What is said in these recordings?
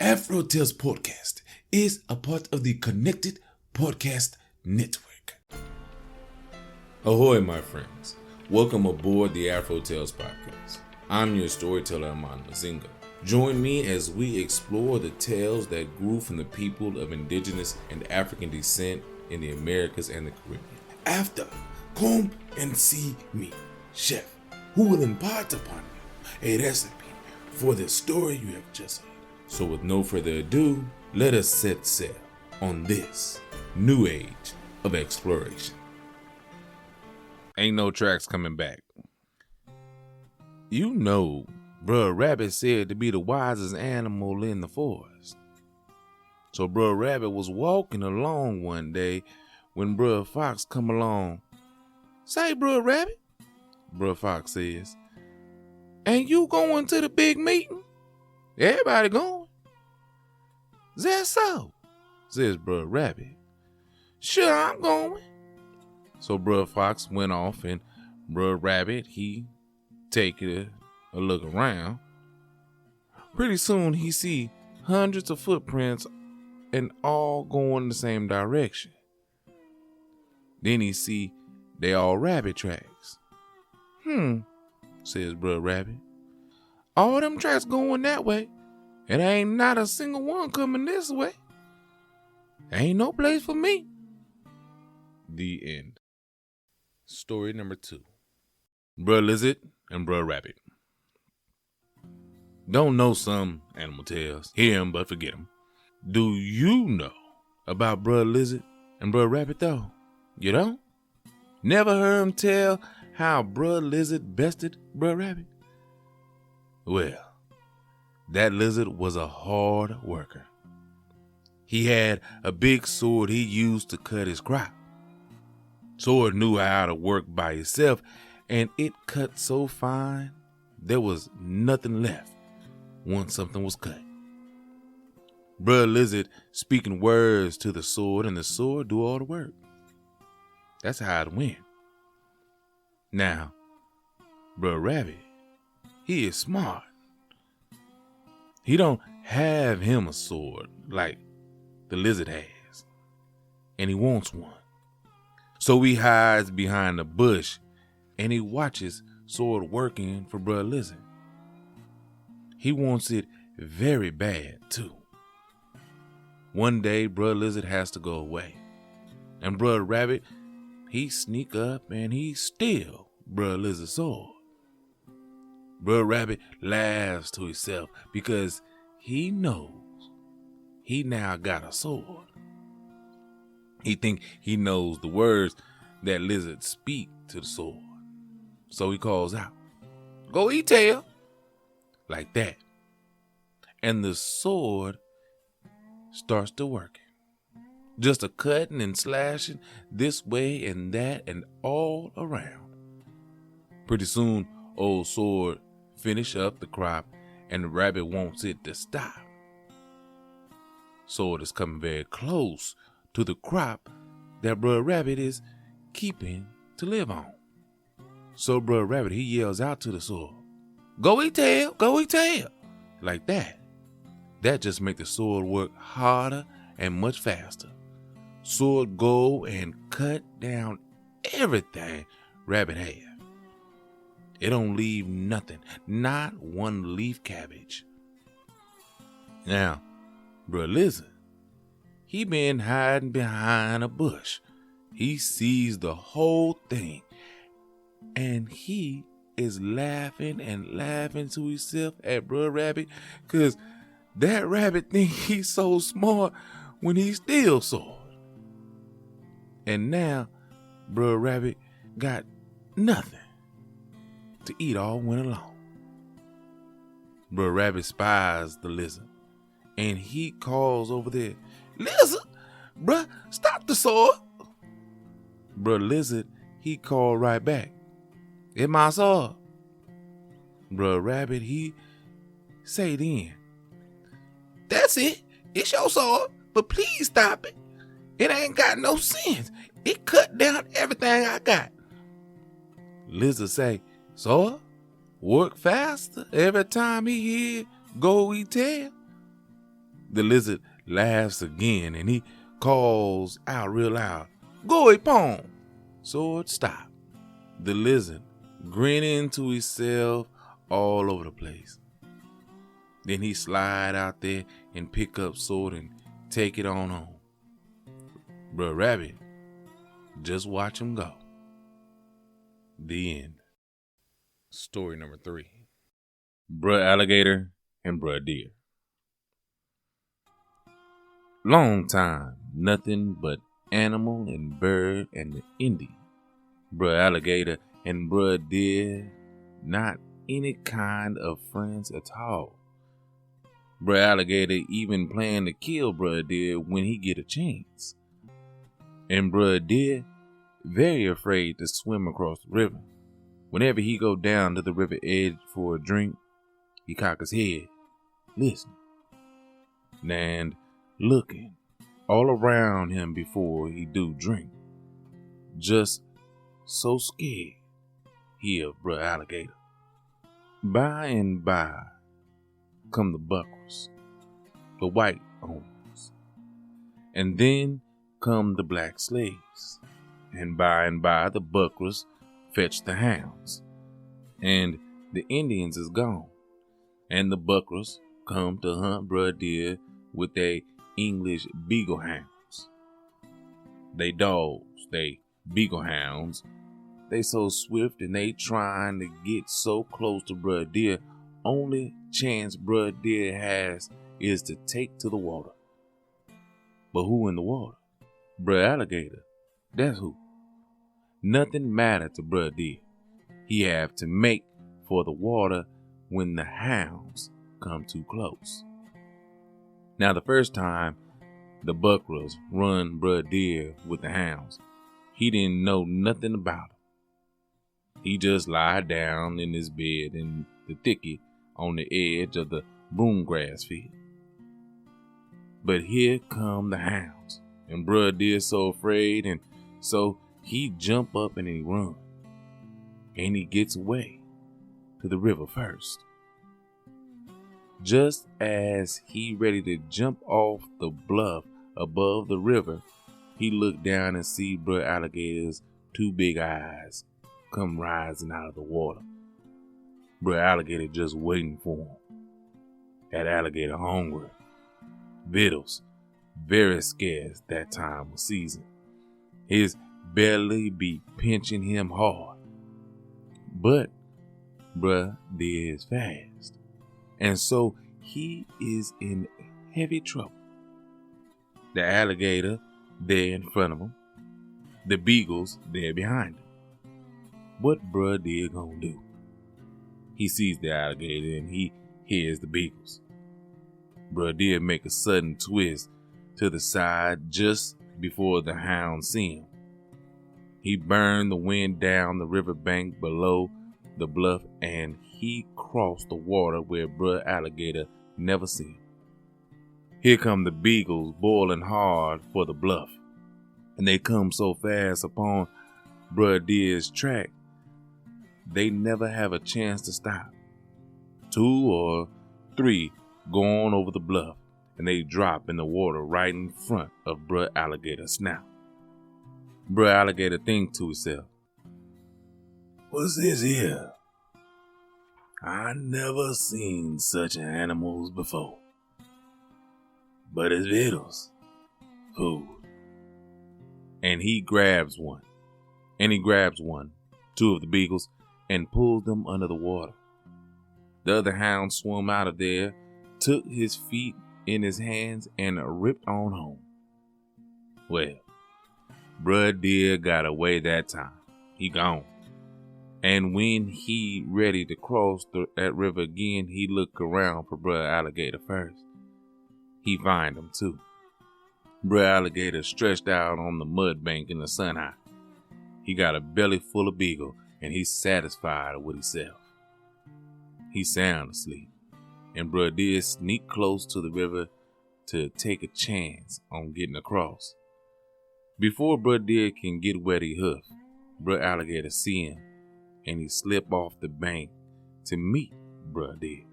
Afro Tales Podcast is a part of the Connected Podcast Network. Ahoy, my friends. Welcome aboard the Afro Tales Podcast. I'm your storyteller, Aman Mazinga. Join me as we explore the tales that grew from the people of indigenous and African descent in the Americas and the Caribbean. After, come and see me, chef, who will impart upon you a recipe for the story you have just heard. So with no further ado, let us set sail on this new age of exploration. Ain't no tracks coming back. You know, Bruh Rabbit said to be the wisest animal in the forest. So Bruh Rabbit was walking along one day when Bruh Fox come along. Say, Bruh Rabbit, Bruh Fox says, ain't you going to the big meeting? Everybody going. Is that so? Says Bruh Rabbit. Sure, I'm going. So Bruh Fox went off and Bruh Rabbit, he take a look around. Pretty soon he see hundreds of footprints and all going the same direction. Then he see they all rabbit tracks. Says Bruh Rabbit. All them tracks going that way, and ain't not a single one coming this way. Ain't no place for me. The end. Story number 2. Bruh Lizard and Bruh Rabbit. Don't know some animal tales. Hear 'em but forget 'em. Do you know about Bruh Lizard and Bruh Rabbit though? You don't? Never heard 'em tell how Bruh Lizard bested Bruh Rabbit? Well, that lizard was a hard worker. He had a big sword he used to cut his crop. Sword knew how to work by itself, and it cut so fine there was nothing left once something was cut. Bruh Lizard speaking words to the sword, and the sword do all the work. That's how it went. Now, Bruh Rabbit, he is smart. He don't have him a sword like the lizard has, and he wants one. So he hides behind a bush and he watches sword working for Bruh Lizard. He wants it very bad too. One day Bruh Lizard has to go away, and Bruh Rabbit, he sneak up and he steal Bruh Lizard's sword. Bruh Rabbit laughs to himself because he knows he now got a sword. He think he knows the words that lizards speak to the sword. So he calls out, "Go eat tail," like that. And the sword starts to working. Just a cutting and slashing this way and that and all around. Pretty soon, old sword finish up the crop and the rabbit wants it to stop. Sword is coming very close to the crop that Bruh Rabbit is keeping to live on. So Bruh Rabbit, he yells out to the sword, "Go eat tail, go eat tail," like that. That just make the sword work harder and much faster. Sword go and cut down everything Rabbit had. It don't leave nothing, not one leaf cabbage. Now, Bruh Lizard, he been hiding behind a bush. He sees the whole thing, and he is laughing and laughing to himself at Bruh Rabbit, cause that rabbit think he's so smart when he steals sword. And now, Bruh Rabbit got nothing to eat all winter long. Bruh Rabbit spies the lizard, and he calls over there, "Lizard, bruh, stop the sword." Bruh Lizard, he called right back, "It's my sword." Bruh Rabbit, he say then, "That's it, it's your sword, but please stop it. It ain't got no sense. It cut down everything I got." Lizard say, "Sword, work faster every time he hear go eat tail." The lizard laughs again and he calls out real loud, "Go away, pong!" So it stopped. The lizard grinning to himself all over the place. Then he slide out there and pick up sword and take it on home. Bruh Rabbit, just watch him go. The end. Story number 3. Bruh Alligator and Bruh Deer. Long time, nothing but animal and bird and the Indian. Bruh Alligator and Bruh Deer, not any kind of friends at all. Bruh Alligator even planned to kill Bruh Deer when he get a chance. And Bruh Deer, very afraid to swim across the river. Whenever he go down to the river edge for a drink, he cock his head, listening, and looking all around him before he do drink. Just so scared he of Bruh Alligator. By and by come the buckers, the white owners, and then come the black slaves, and by the buckers fetch the hounds, and the Indians is gone, and the buckers come to hunt Bruh Deer with their English beagle hounds. They dogs, they beagle hounds, they so swift and they trying to get so close to Bruh Deer, only chance Bruh Deer has is to take to the water. But who in the water? Bruh Alligator, that's who. Nothing mattered to Bruh Deer. He have to make for the water when the hounds come too close. Now the first time the buckers run Bruh Deer with the hounds, he didn't know nothing about him. He just lied down in his bed in the thicket on the edge of the broomgrass field. But here come the hounds, and Bruh Deer so afraid, and so he jump up and he run. And he gets away to the river first. Just as he ready to jump off the bluff above the river, he looked down and see Bruh Alligator's 2 big eyes come rising out of the water. Bruh Alligator just waiting for him. That alligator hungry. Victuals very scarce that time of season. His belly be pinching him hard. But Bruh Deer is fast, and so he is in heavy trouble. The alligator there in front of him, the beagles there behind him. What Bruh Deer gonna do? He sees the alligator and he hears the beagles. Bruh Deer make a sudden twist to the side just before the hounds see him. He burned the wind down the riverbank below the bluff, and he crossed the water where Bruh Alligator never seen him. Here come the beagles boiling hard for the bluff, and they come so fast upon Bruh Deer's track, they never have a chance to stop. 2 or 3 go on over the bluff, and they drop in the water right in front of Bruh Alligator's snout. Bruh Alligator think to himself, "What's this here? I never seen such animals before. But it's victuals, food." And he grabs one. 2 of the beagles, and pulls them under the water. The other hound swam out of there, took his feet in his hands, and ripped on home. Well, Bruh Deer got away that time. He gone. And when he ready to cross that river again, he look around for Bruh Alligator first. He find him too. Bruh Alligator stretched out on the mud bank in the sun high. He got a belly full of beagle, and he's satisfied with himself. He's sound asleep, and Bruh Deer sneak close to the river to take a chance on getting across. Before Bruh Deer can get wet he hoof, Bruh Alligator see him, and he slip off the bank to meet Bruh Deer.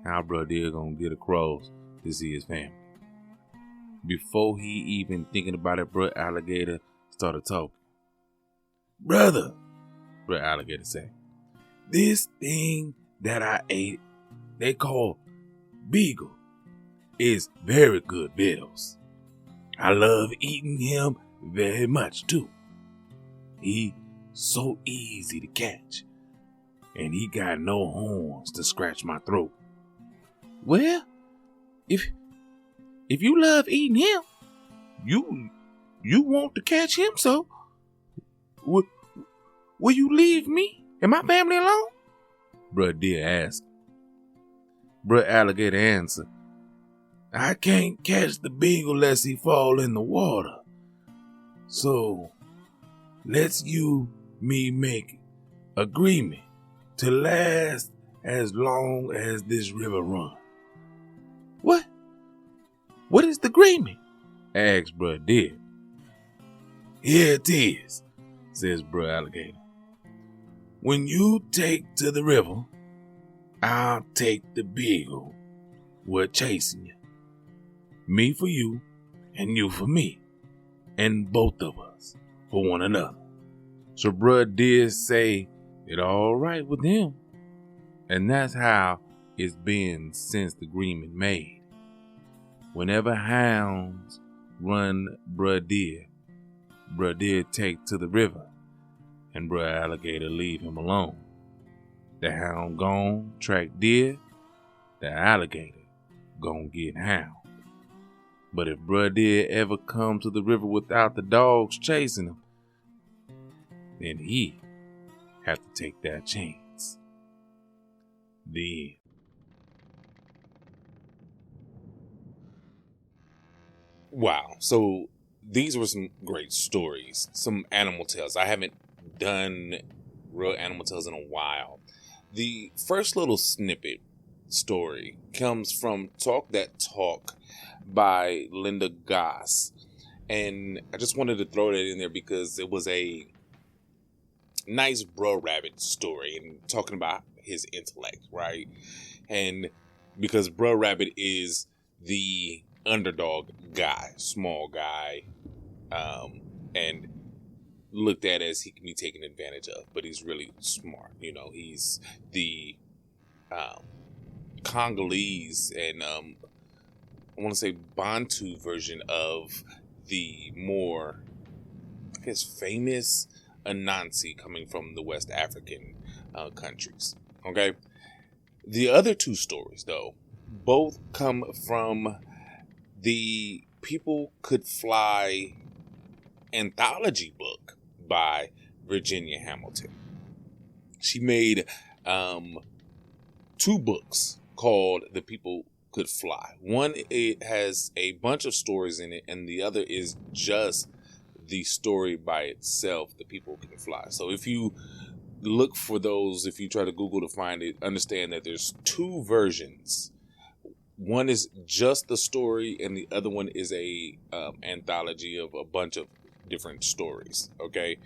How Bruh Deer gonna get across to see his family. Before he even thinking about it, Bruh Alligator started talking. Brother, Bruh Alligator said, this thing that I ate, they call beagle, is very good bills. I love eating him very much too. He so easy to catch, and he got no horns to scratch my throat. Well, if you love eating him, you want to catch him, so will you leave me and my family alone? Bruh Deer asked. Bruh Alligator answered, I can't catch the beagle lest he fall in the water. So let's me make agreement to last as long as this river run. What is the agreement? Asked Bruh Deer. Here it is, says Bruh Alligator. When you take to the river, I'll take the beagle we're chasing you. Me for you, and you for me, and both of us for one another. So Bruh Deer say it all right with him, and that's how it's been since the agreement made. Whenever hounds run Bruh Deer take to the river, and Bruh Alligator leave him alone. The hound gone track deer, the alligator gon' get hound. But if Bruh Deer ever come to the river without the dogs chasing him, then he have to take that chance. The end. Wow. So these were some great stories, some animal tales. I haven't done real animal tales in a while. The first little snippet story comes from Talk That Talk by Linda Goss. And I just wanted to throw that in there because it was a nice Bro Rabbit story and talking about his intellect, right? And because Bro Rabbit is the underdog guy, small guy, and looked at as he can be taken advantage of, but he's really smart. You know, he's the Congolese and I want to say Bantu version of the more, I guess, famous Anansi coming from the West African countries. Okay, the other two stories, though, both come from the People Could Fly anthology book by Virginia Hamilton. She made two books called The People Could Fly. One, it has a bunch of stories in it, and the other is just the story by itself, The People Can Fly. So if you look for those, if you try to Google to find it, understand that there's two versions. One is just the story, and the other one is a anthology of a bunch of different stories. Okay,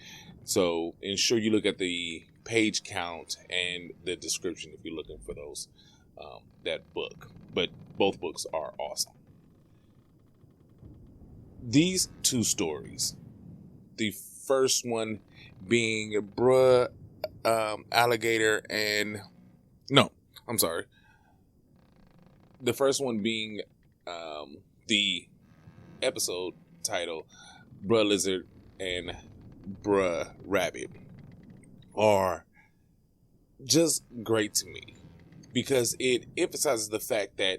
so ensure you look at the page count and the description if you're looking for those that book. But both books are awesome. These two stories, the first one being Bruh Alligator and the first one being the episode title Bruh Lizard and Bruh Rabbit are just great to me because it emphasizes the fact that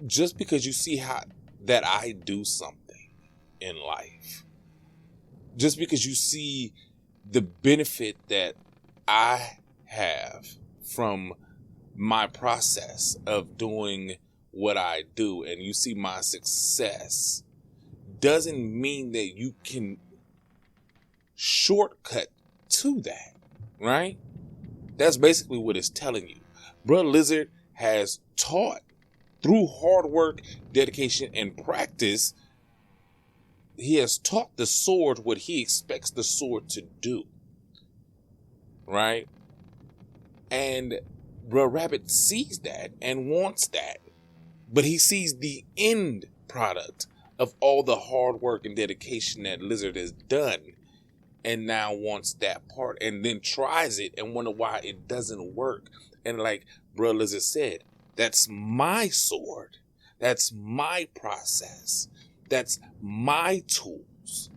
just because you see how that I do something in life, just because you see the benefit that I have from my process of doing what I do, and you see my success, doesn't mean that you can shortcut to that, right? That's basically what it's telling you. Bruh Lizard has taught through hard work, dedication, and practice. He has taught the sword what he expects the sword to do, right? And Bruh Rabbit sees that and wants that But he sees the end product of all the hard work and dedication that Lizard has done, and now wants that part, and then tries it and wonder why it doesn't work. And like Bro Lizard said, that's my sword. That's my process. That's my tools.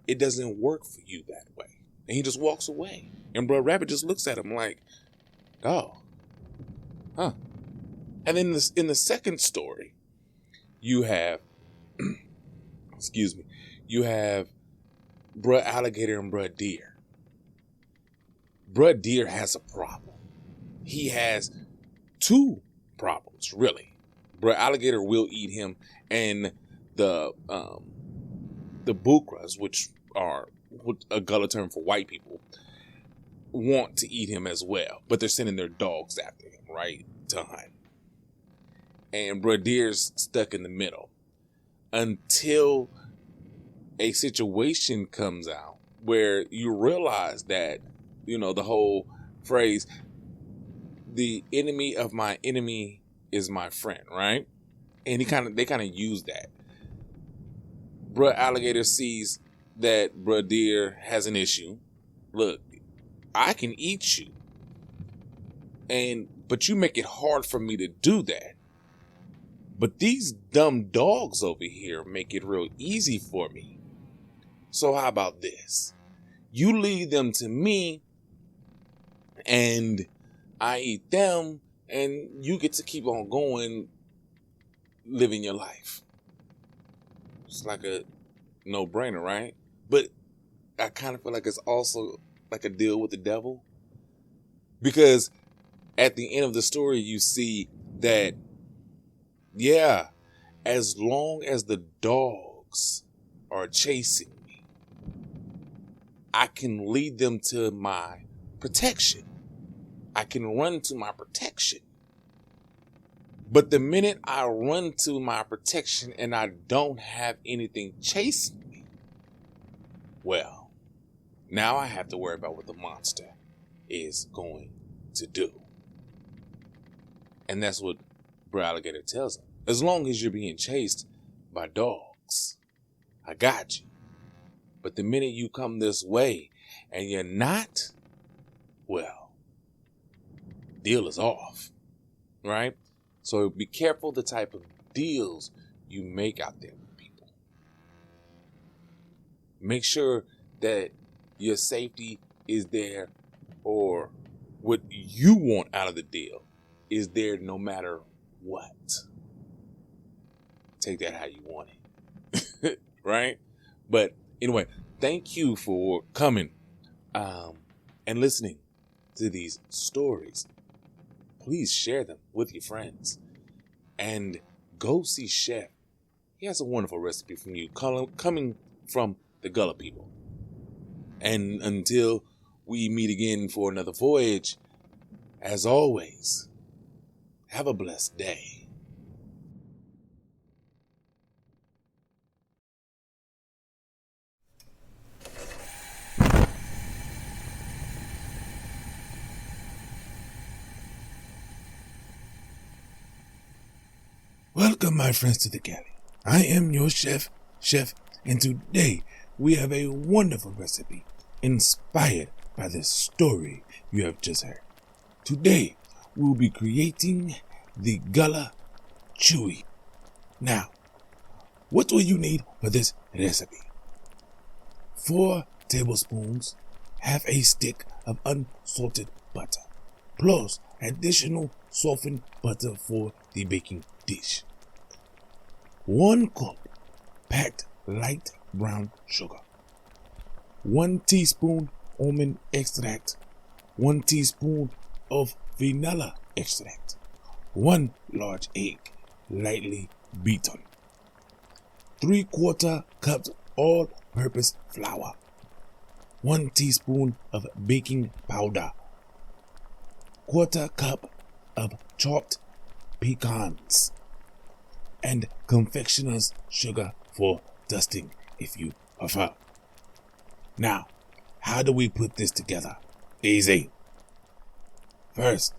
It doesn't work for you that way. And he just walks away. And Bro Rabbit just looks at him like, oh, huh. And then in the second story, you have, excuse me, you have Bruh Alligator and Bruh Deer. Bruh Deer has a problem. He has two problems, really. Bruh Alligator will eat him, and the Bukras, which are a Gullah term for white people, want to eat him as well, but they're sending their dogs after him, right, to hunt. And Bruh Deer's stuck in the middle until a situation comes out where you realize that, you know, the whole phrase, the enemy of my enemy is my friend, right? And they kind of use that. Bruh Alligator sees that Bruh Deer has an issue. Look, I can eat you, but you make it hard for me to do that. But these dumb dogs over here make it real easy for me. So how about this? You leave them to me, and I eat them, and you get to keep on going, living your life. It's like a no-brainer, right? But I kind of feel like it's also like a deal with the devil. Because at the end of the story, you see that, yeah, as long as the dogs are chasing me, I can lead them to my protection. I can run to my protection. But the minute I run to my protection and I don't have anything chasing me, well, now I have to worry about what the monster is going to do. And that's what Bruh Alligator tells him. As long as you're being chased by dogs, I got you. But the minute you come this way and you're not, well, deal is off, right? So be careful the type of deals you make out there with people. Make sure that your safety is there, or what you want out of the deal is there no matter what. Take that how you want it, right? But anyway, thank you for coming and listening to these stories. Please share them with your friends. And go see Chef. He has a wonderful recipe from you coming from the Gullah people. And until we meet again for another voyage, as always, have a blessed day. Welcome, my friends, to the Galley. I am your chef, and today we have a wonderful recipe inspired by the story you have just heard. Today, we'll be creating the Gullah Chewie. Now, what will you need for this recipe? 4 tablespoons, half a stick of unsalted butter, plus additional softened butter for the baking dish. 1 cup packed light brown sugar. 1 teaspoon almond extract. 1 teaspoon of vanilla extract. 1 large egg, lightly beaten. 3/4 cups all-purpose flour. 1 teaspoon of baking powder. 1/4 cup of chopped pecans. And confectioner's sugar for dusting if you prefer. Now, how do we put this together? Easy. First,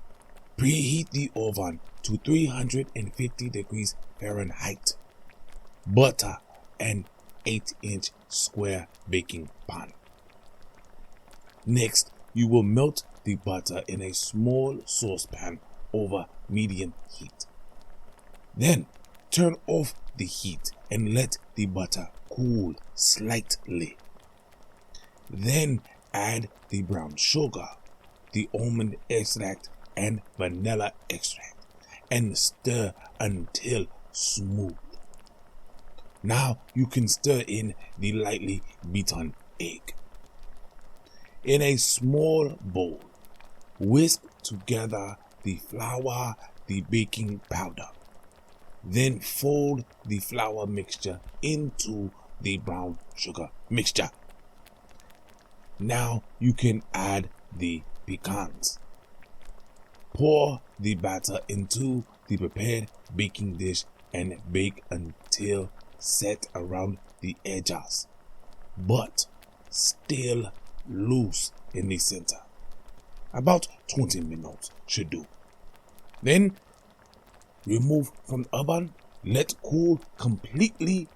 preheat the oven to 350 degrees Fahrenheit. Butter an 8-inch square baking pan. Next, you will melt the butter in a small saucepan over medium heat. Then, turn off the heat and let the butter cool slightly. Then, add the brown sugar, the almond extract, and vanilla extract, and stir until smooth. Now you can stir in the lightly beaten egg. In a small bowl, whisk together the flour, the baking powder. Then fold the flour mixture into the brown sugar mixture. Now you can add the pecans. Pour the batter into the prepared baking dish and bake until set around the edges, but still loose in the center. About 20 minutes should do. Then remove from the oven, let cool completely,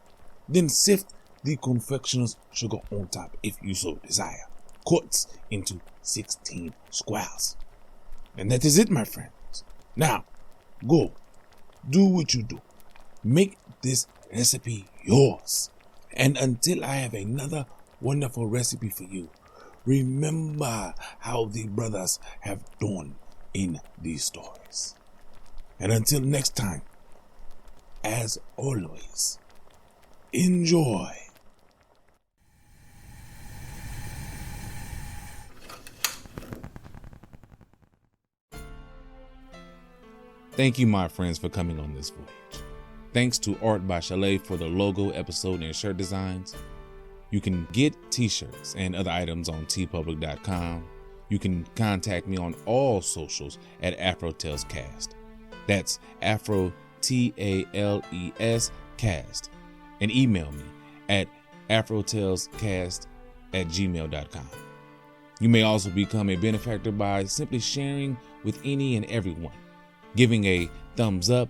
then sift the confectioner's sugar on top if you so desire. Cuts into 16 squares. And that is it, my friends. Now, go. Do what you do. Make this recipe yours. And until I have another wonderful recipe for you, remember how the brothers have done in these stories. And until next time, as always, enjoy. Thank you, my friends, for coming on this voyage. Thanks to Art by Chalet for the logo, episode, and shirt designs. You can get t-shirts and other items on tpublic.com. You can contact me on all socials at AfroTalesCast. That's AfroTales Cast. And email me at AfroTalesCast@gmail.com. You may also become a benefactor by simply sharing with any and everyone, giving a thumbs up,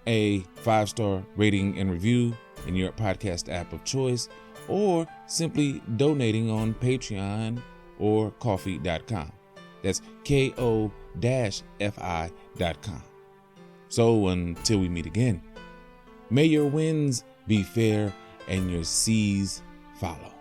a 5-star rating and review in your podcast app of choice, or simply donating on Patreon or Ko-fi.com. That's ko-fi.com. So until we meet again, may your winds be fair and your seas follow.